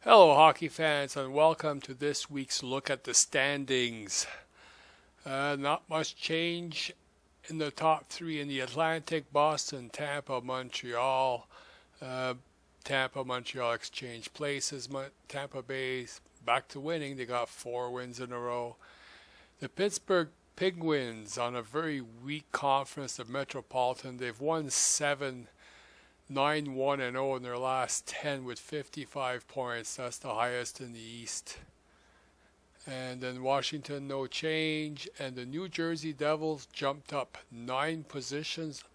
Hello, hockey fans, and welcome to this week's look at the standings. Not much change in the top three in the Atlantic: Boston, Tampa, Montreal. Tampa, Montreal exchanged places. Tampa Bay back to winning. They got 4 wins in a row. The Pittsburgh Penguins, on a very weak conference, the Metropolitan, they've won 7, 9-1-0 in their last 10 with 55 points. That's the highest in the East. And then Washington, no change. And the New Jersey Devils jumped up 9 positions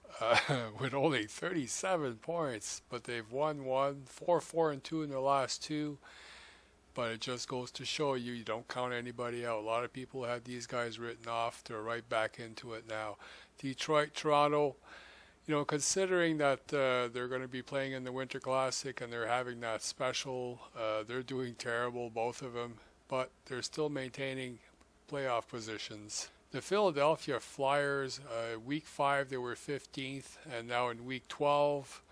with only 37 points. But they've won 4-4-2 in their last 2. But it just goes to show you don't count anybody out. A lot of people had these guys written off. They're right back into it now. Detroit, Toronto. Considering that they're going to be playing in the Winter Classic and they're having that special, they're doing terrible, both of them, but they're still maintaining playoff positions. The Philadelphia Flyers, week 5 they were 15th, and now in week 12,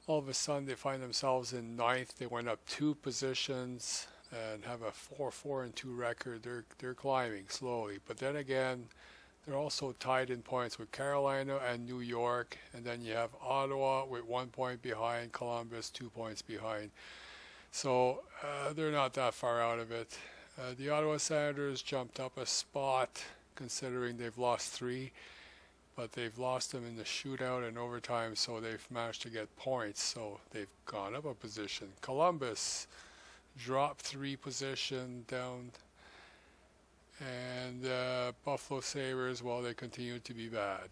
all of a sudden they find themselves in 9th. They went up 2 positions and have a 4-4-2 record. They're climbing slowly, but then again, they're also tied in points with Carolina and New York. And then you have Ottawa with 1 point behind, Columbus 2 points behind. So they're not that far out of it. The Ottawa Senators jumped up a spot considering they've lost 3. But they've lost them in the shootout and overtime, so they've managed to get points. So they've gone up a position. Columbus dropped 3 positions down. And Buffalo Sabres, well, they continue to be bad.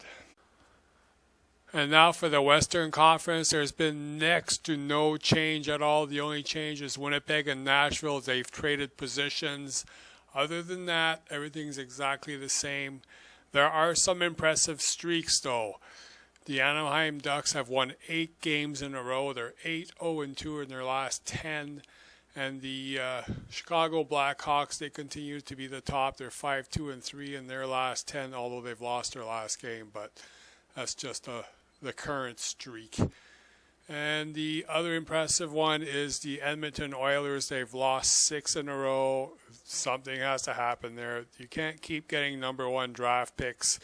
And now for the Western Conference, there's been next to no change at all. The only change is Winnipeg and Nashville. They've traded positions. Other than that, everything's exactly the same. There are some impressive streaks, though. The Anaheim Ducks have won 8 games in a row. They're 8-0-2 in their last 10. And the Chicago Blackhawks, they continue to be the top. They're 5-2-3 in their last 10, although they've lost their last game. But that's just the current streak. And the other impressive one is the Edmonton Oilers. They've lost 6 in a row. Something has to happen there. You can't keep getting number 1 draft picks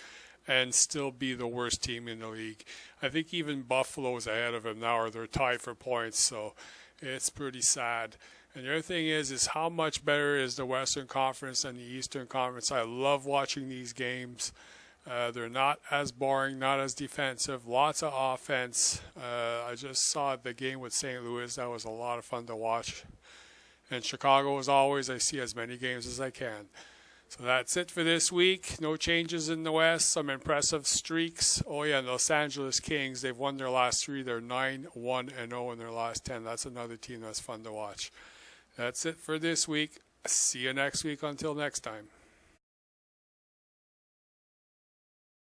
and still be the worst team in the league. I think even Buffalo's ahead of them now, or they're tied for points. So it's pretty sad. And the other thing is how much better is the Western Conference than the Eastern Conference. I love watching these games. They're not as boring, not as defensive, lots of offense. I just saw the game with St. Louis. That was a lot of fun to watch. And Chicago, as always, I see as many games as I can. So that's it for this week. No changes in the West. Some impressive streaks. Oh, yeah, the Los Angeles Kings, they've won their last 3. They're 9-1-0 in their last 10. That's another team that's fun to watch. That's it for this week. See you next week. Until next time.